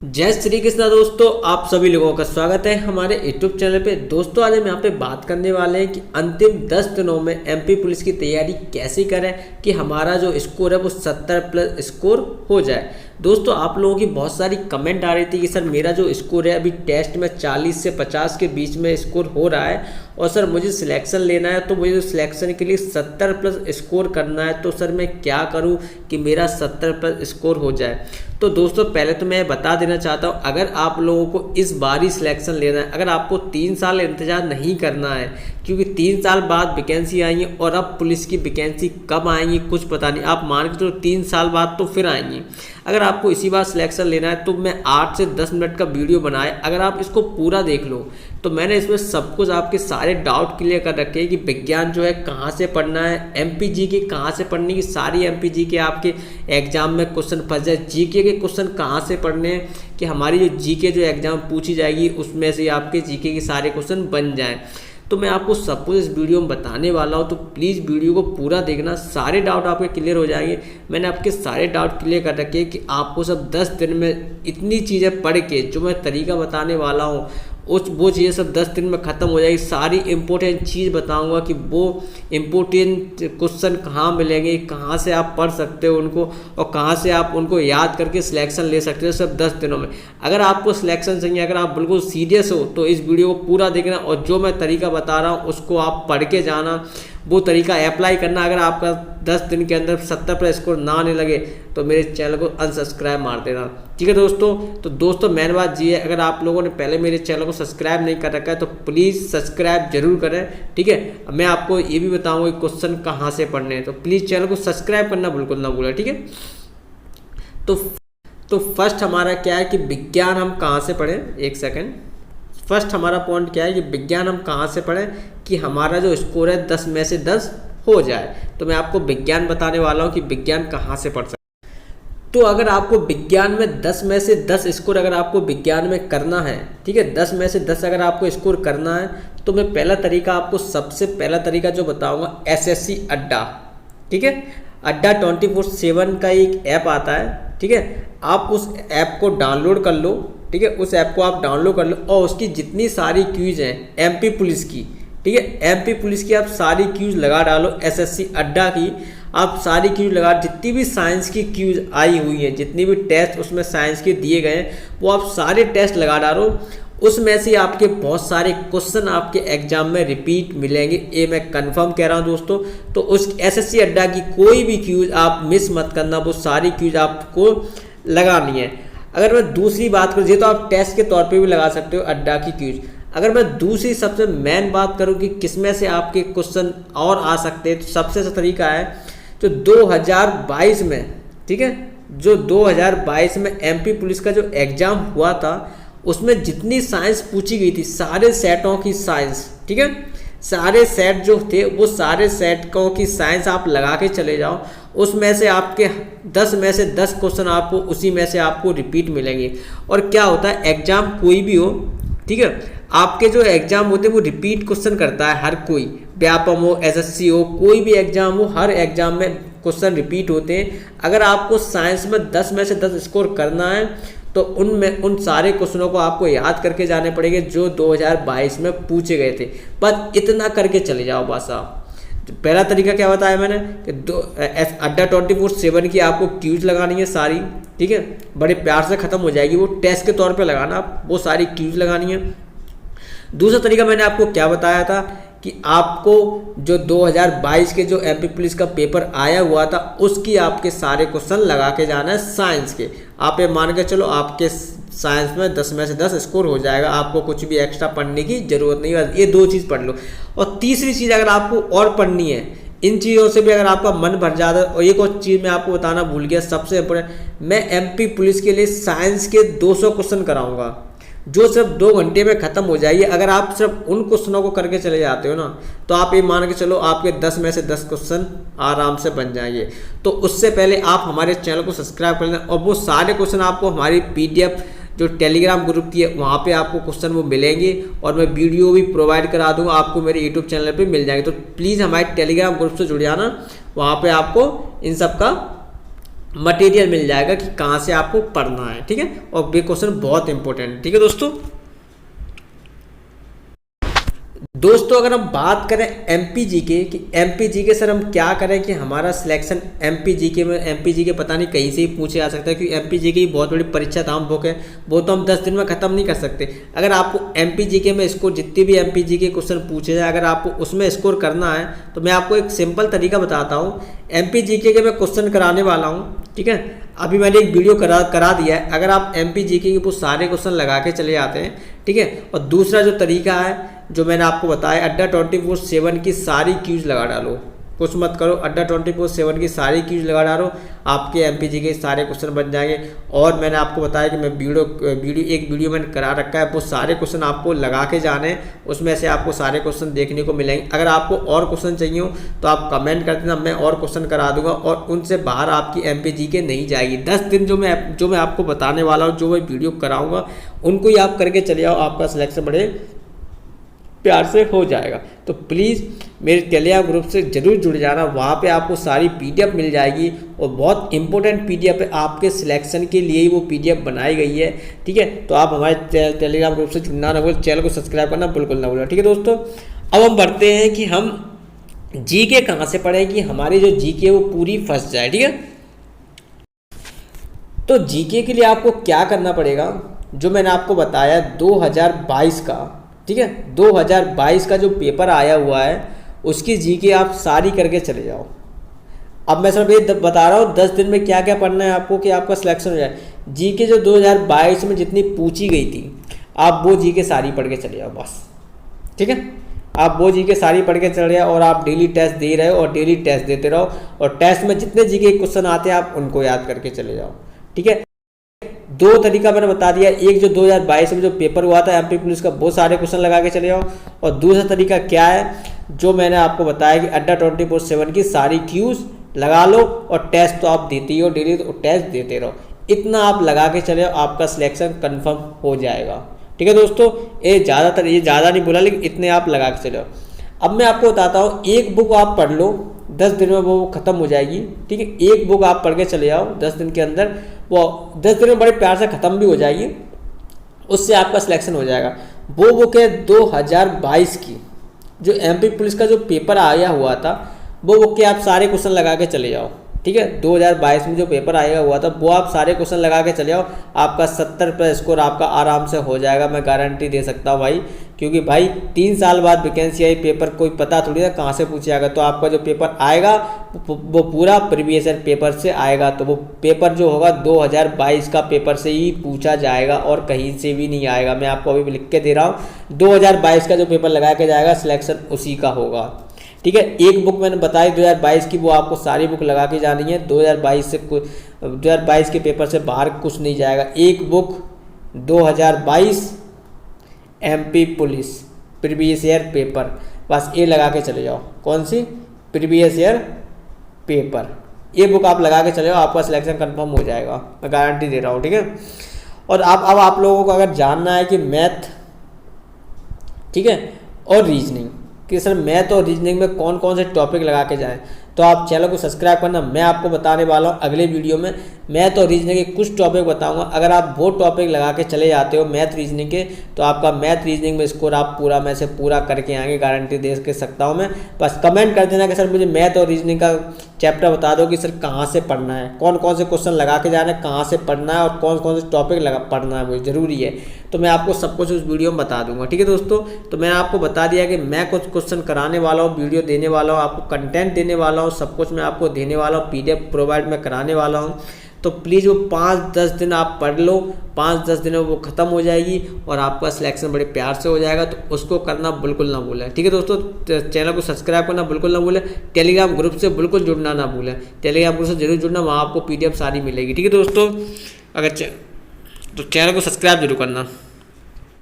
जय श्री कृष्णा दोस्तों, आप सभी लोगों का स्वागत है हमारे यूट्यूब चैनल पे। दोस्तों आज हम यहाँ पे बात करने वाले हैं कि अंतिम 10 दिनों में एमपी पुलिस की तैयारी कैसे करें कि हमारा जो स्कोर है वो 70+ स्कोर हो जाए। दोस्तों आप लोगों की बहुत सारी कमेंट आ रही थी कि सर मेरा जो स्कोर है अभी टेस्ट में 40 से 50 के बीच में स्कोर हो रहा है और सर मुझे सिलेक्शन लेना है, तो मुझे सिलेक्शन के लिए 70+ स्कोर करना है, तो सर मैं क्या करूं कि मेरा 70+ स्कोर हो जाए। तो दोस्तों पहले तो मैं बता देना चाहता हूं, अगर आप लोगों को इस बार ही सिलेक्शन लेना है, अगर आपको 3 साल इंतजार नहीं करना है, क्योंकि 3 साल बाद वैकेंसी आएंगी और अब पुलिस की वैकेंसी कब आएंगी कुछ पता नहीं, आप मान के चलो 3 साल बाद तो फिर आएंगी। अगर आपको इसी बार सिलेक्शन लेना है तो मैं 8 से 10 मिनट का वीडियो बनाया, अगर आप इसको पूरा देख लो तो मैंने इसमें सब कुछ आपके सारे डाउट क्लियर कर रखे हैं कि विज्ञान जो है कहाँ से पढ़ना है, एमपीजी की कहाँ से पढ़नी की, सारी एमपीजी के आपके एग्जाम में क्वेश्चन फंस जाए, जीके के क्वेश्चन कहाँ से पढ़ने हैं कि हमारी जो जीके जो एग्जाम पूछी जाएगी उसमें से आपके जीके के सारे क्वेश्चन बन जाएँ। तो मैं आपको सब कुछ इस वीडियो में बताने वाला हूँ, तो प्लीज़ वीडियो को पूरा देखना, सारे डाउट आपके क्लियर हो जाएंगे। मैंने आपके सारे डाउट क्लियर कर रखे हैं कि आपको सब 10 दिन में इतनी चीज़ें पढ़ के जो मैं तरीका बताने वाला हूँ वो चीज़ें सब 10 दिन में ख़त्म हो जाएगी। सारी इम्पोर्टेंट चीज़ बताऊंगा कि वो इम्पोर्टेंट क्वेश्चन कहाँ मिलेंगे, कहाँ से आप पढ़ सकते हो उनको और कहाँ से आप उनको याद करके सिलेक्शन ले सकते हो सब 10 दिनों में। अगर आपको सिलेक्शन चाहिए, अगर आप बिल्कुल सीरियस हो तो इस वीडियो को पूरा देखना और जो मैं तरीका बता रहा हूँ उसको आप पढ़ के जाना, वो तरीका अप्लाई करना। अगर आपका 10 दिन के अंदर 70+ स्कोर ना आने लगे तो मेरे चैनल को अनसब्सक्राइब मार देना, ठीक है दोस्तों। तो दोस्तों मेन बात ये है, अगर आप लोगों ने पहले मेरे चैनल को सब्सक्राइब नहीं कर रखा है तो प्लीज़ सब्सक्राइब जरूर करें, ठीक है। मैं आपको ये भी बताऊंगा कि क्वेश्चन कहाँ से पढ़ने हैं, तो प्लीज़ चैनल को सब्सक्राइब करना बिल्कुल ना भूलें, ठीक है। तो फर्स्ट हमारा क्या है कि विज्ञान हम कहाँ से पढ़ें, एक सेकेंड। फर्स्ट हमारा पॉइंट क्या है कि विज्ञान हम कहाँ से पढ़ें कि हमारा जो स्कोर है 10 में से 10 हो जाए। तो मैं आपको विज्ञान बताने वाला हूँ कि विज्ञान कहाँ से पढ़ सकते। तो अगर आपको विज्ञान में 10 में से 10 स्कोर अगर आपको विज्ञान में करना है, ठीक है, 10 में से 10 अगर आपको स्कोर करना है तो मैं पहला तरीका आपको सबसे पहला तरीका जो बताऊँगा SSC अड्डा, ठीक है। अड्डा 24/7 का एक ऐप आता है, ठीक है। आप उस ऐप को डाउनलोड कर लो, ठीक है, उस ऐप को आप डाउनलोड कर लो और उसकी जितनी सारी क्यूज हैं एमपी पुलिस की, ठीक है, एमपी पुलिस की आप सारी क्यूज लगा डालो। SSC अड्डा की आप सारी क्यूज लगा, जितनी भी साइंस की क्यूज आई हुई हैं, जितनी भी टेस्ट उसमें साइंस के दिए गए हैं वो आप सारे टेस्ट लगा डालो। उसमें से आपके बहुत सारे क्वेश्चन आपके एग्जाम में रिपीट मिलेंगे, ये मैं कंफर्म कह रहा हूँ दोस्तों। तो उस SSC अड्डा की कोई भी क्यूज आप मिस मत करना, वो सारी क्यूज आपको लगानी है। अगर मैं दूसरी बात करूँ, ये तो आप टेस्ट के तौर पे भी लगा सकते हो अड्डा की क्यूज। अगर मैं दूसरी सबसे मेन बात करूँ कि किसमें से आपके क्वेश्चन और आ सकते हैं, तो सबसे अच्छा तरीका है जो 2022 में, ठीक है, जो 2022 में एमपी पुलिस का जो एग्ज़ाम हुआ था उसमें जितनी साइंस पूछी गई थी, सारे सेटों की साइंस, ठीक है, सारे सेट जो थे वो सारे सेटों की साइंस आप लगा के चले जाओ। उसमें से आपके 10 में से 10 क्वेश्चन आपको उसी में से आपको रिपीट मिलेंगे। और क्या होता है, एग्जाम कोई भी हो, ठीक है, आपके जो एग्जाम होते हैं वो रिपीट क्वेश्चन करता है हर कोई, व्यापम हो, SSC हो, कोई भी एग्जाम हो, हर एग्जाम में क्वेश्चन रिपीट होते हैं। अगर आपको साइंस में 10 में से 10 स्कोर करना है तो उन सारे क्वेश्चनों को आपको याद करके जाने पड़ेंगे जो 2022 में पूछे गए थे। बस इतना करके चले जाओ बस आप। पहला तरीका क्या बताया मैंने कि अड्डा 24/7 की आपको क्यूज लगानी है सारी, ठीक है, बड़े प्यार से ख़त्म हो जाएगी, वो टेस्ट के तौर पे लगाना, आप वो सारी क्यूज लगानी है। दूसरा तरीका मैंने आपको क्या बताया था कि आपको जो 2022 के जो एमपी पुलिस का पेपर आया हुआ था उसकी आपके सारे क्वेश्चन लगा के जाना है साइंस के। आप ये मान के चलो आपके साइंस में 10 में से 10 स्कोर हो जाएगा, आपको कुछ भी एक्स्ट्रा पढ़ने की जरूरत नहीं है। ये 2 चीज़ पढ़ लो। और तीसरी चीज़ अगर आपको और पढ़नी है, इन चीज़ों से भी अगर आपका मन भर जाता है, और एक और चीज़ मैं आपको बताना भूल गया सबसे इम्पोर्टेंट, मैं एमपी पुलिस के लिए साइंस के 200 क्वेश्चन कराऊंगा जो सिर्फ 2 घंटे में ख़त्म हो जाएगी। अगर आप सिर्फ उन क्वेश्चनों को करके चले जाते हो ना तो आप ये मान के चलो आपके 10 में से 10 क्वेश्चन आराम से बन जाएंगे। तो उससे पहले आप हमारे चैनल को सब्सक्राइब कर लेना और वो सारे क्वेश्चन आपको हमारी PDF जो टेलीग्राम ग्रुप की है वहाँ पे आपको क्वेश्चन वो मिलेंगे और मैं वीडियो भी प्रोवाइड करा दूँगा, आपको मेरे यूट्यूब चैनल पे मिल जाएंगे। तो प्लीज़ हमारे टेलीग्राम ग्रुप से जुड़ जाना, वहाँ पे आपको इन सब का मटेरियल मिल जाएगा कि कहाँ से आपको पढ़ना है, ठीक है। और ये क्वेश्चन बहुत इंपॉर्टेंट है, ठीक है दोस्तों। दोस्तों अगर हम बात करें एमपीजीके कि एमपीजीके सर हम क्या करें कि हमारा सिलेक्शन एमपीजीके में, एमपीजीके पता नहीं कहीं से ही पूछे जा सकता है, क्योंकि एमपीजीके की बहुत बड़ी परीक्षा धाम बुक है, वो तो हम 10 दिन में ख़त्म नहीं कर सकते। अगर आपको एमपीजीके में स्कोर, जितनी भी एमपीजीके क्वेश्चन पूछे जाए, अगर आपको उसमें स्कोर करना है तो मैं आपको एक सिंपल तरीका बताता हूँ। एमपीजीके के मैं क्वेश्चन कराने वाला हूँ, ठीक है। अभी मैंने एक वीडियो करा दिया है। अगर आप एमपीजीके के वो सारे क्वेश्चन लगा के चले जाते हैं, ठीक है। और दूसरा जो तरीका है जो मैंने आपको बताया, अड्डा 24/7 की सारी क्यूज लगा डालो, कुछ मत करो, अड्डा 24/7 की सारी क्यूज लगा डालो, आपके एमपीजीके के सारे क्वेश्चन बन जाएंगे। और मैंने आपको बताया कि मैं एक वीडियो मैंने करा रखा है, वो सारे क्वेश्चन आपको लगा के जाने, उसमें से आपको सारे क्वेश्चन देखने को मिलेंगे। अगर आपको और क्वेश्चन चाहिए हो तो आप कमेंट कर देना, मैं और क्वेश्चन करा दूंगा और उनसे बाहर आपकी एमपीजीके नहीं जाएगी। 10 दिन जो मैं आपको बताने वाला हूँ, जो मैं वीडियो कराऊँगा, उनको ही आप करके चले जाओ, आपका सिलेक्शन बड़े प्यार से हो जाएगा। तो प्लीज़ मेरे टेलीग्राम ग्रुप से ज़रूर जुड़ जाना, वहाँ पे आपको सारी पीडीएफ मिल जाएगी और बहुत इंपॉर्टेंट पीडीएफ है, आपके सिलेक्शन के लिए ही वो पीडीएफ बनाई गई है, ठीक है। तो आप हमारे टेलीग्राम ग्रुप से जुड़ना ना भूलें, चैनल को सब्सक्राइब करना बिल्कुल ना भूलें, ठीक है दोस्तों। अब हम बढ़ते हैं कि हम जीके कहाँ से पढ़ें कि हमारी जो जीके वो पूरी फंस जाए, ठीक है। तो जीके के लिए आपको क्या करना पड़ेगा, जो मैंने आपको बताया 2022 का, ठीक है, 2022 का जो पेपर आया हुआ है उसकी जीके आप सारी करके चले जाओ। अब मैं सिर्फ ये बता रहा हूँ 10 दिन में क्या क्या पढ़ना है आपको कि आपका सिलेक्शन हो जाए। जीके जो 2022 में जितनी पूछी गई थी, आप वो जीके सारी पढ़ के चले जाओ बस, ठीक है। आप वो जीके सारी पढ़ के चले जाओ और आप डेली टेस्ट दे रहे हो और डेली टेस्ट देते रहो, और टेस्ट में जितने जीके क्वेश्चन आते हैं आप उनको याद करके चले जाओ, ठीक है। 2 तरीका मैंने बता दिया, एक जो 2022 में जो पेपर हुआ था एमपी पुलिस का, वो सारे क्वेश्चन लगा के चले जाओ। और दूसरा तरीका क्या है, जो मैंने आपको बताया कि अड्डा 24/7 की सारी क्यूज लगा लो और टेस्ट तो आप देते ही हो डेली, तो टेस्ट देते रहो। इतना आप लगा के चले जाओ, आपका सिलेक्शन कन्फर्म हो जाएगा, ठीक है दोस्तों। ये ज़्यादा नहीं बोला, लेकिन इतने आप लगा के चले जाओ। अब मैं आपको बताता हूँ, एक बुक आप पढ़ लो, 10 दिन में वो ख़त्म हो जाएगी, ठीक है। एक बुक आप पढ़ के चले जाओ 10 दिन के अंदर, वो 10 दिन में बड़े प्यार से ख़त्म भी हो जाएगी, उससे आपका सिलेक्शन हो जाएगा। वो बुक है 2022 की, जो एमपी पुलिस का जो पेपर आया हुआ था, वो बुक के आप सारे क्वेश्चन लगा के चले जाओ, ठीक है। 2022 में जो पेपर आया हुआ था वो आप सारे क्वेश्चन लगा के चले जाओ, आपका 70 पे स्कोर आपका आराम से हो जाएगा, मैं गारंटी दे सकता हूँ भाई। क्योंकि भाई 3 साल बाद वैकेंसी आई, पेपर कोई पता थोड़ी ना कहाँ से पूछा जाएगा। तो आपका जो पेपर आएगा वो पूरा प्रीवियस ईयर पेपर से आएगा, तो वो पेपर जो होगा 2022 का पेपर से ही पूछा जाएगा और कहीं से भी नहीं आएगा। मैं आपको अभी लिख के दे रहा हूँ, 2022 का जो पेपर लगा के जाएगा सिलेक्शन उसी का होगा, ठीक है। एक बुक मैंने बताई 2022 की, वो आपको सारी बुक लगा के जानी है। 2022 के पेपर से बाहर कुछ नहीं जाएगा। एक book 2022 MP police previous year paper, बस ये लगा के चले जाओ। कौन सी? प्रीवियस ईयर पेपर, ये बुक आप लगा के चले जाओ, आपका सिलेक्शन कंफर्म हो जाएगा, मैं गारंटी दे रहा हूँ, ठीक है। और अब आप लोगों को अगर जानना है कि मैथ, ठीक है, और रीजनिंग, कि सर मैथ और रीजनिंग में कौन कौन से टॉपिक लगा के जाएं, तो आप चैनल को सब्सक्राइब करना। मैं आपको बताने वाला हूँ अगले वीडियो में मैथ और रीजनिंग के कुछ टॉपिक बताऊंगा। अगर आप वो टॉपिक लगा के चले जाते हो मैथ रीजनिंग के, तो आपका मैथ रीजनिंग में स्कोर आप पूरा में से पूरा करके आएंगे, गारंटी दे के सकता हूँ मैं। बस कमेंट कर देना कि सर मुझे मैथ और रीजनिंग का चैप्टर बता दो कि सर कहाँ से पढ़ना है, कौन कौन से क्वेश्चन लगा के जाना है, कहाँ से पढ़ना है और कौन कौन से टॉपिक पढ़ना है, मुझे ज़रूरी है। तो मैं आपको सब कुछ उस वीडियो में बता दूंगा, ठीक है दोस्तों। तो मैंने आपको बता दिया कि मैं कुछ क्वेश्चन कराने वाला हूँ, वीडियो देने वाला हूँ, आपको कंटेंट देने वाला हूँ, सब कुछ मैं आपको देने वाला हूँ, PDF प्रोवाइड मैं कराने वाला हूँ। तो प्लीज़ वो 5-10 दिन आप पढ़ लो, 5-10 दिन में वो ख़त्म हो जाएगी और आपका सिलेक्शन बड़े प्यार से हो जाएगा। तो उसको करना बिल्कुल ना भूलें, ठीक है दोस्तों। चैनल को सब्सक्राइब करना बिल्कुल ना भूलें, टेलीग्राम ग्रुप से बिल्कुल जुड़ना ना भूलें, टेलीग्राम ग्रुप से जरूर जुड़ना, वहाँ आपको PDF सारी मिलेगी, ठीक है दोस्तों। अगर तो चैनल को सब्सक्राइब जरूर करना।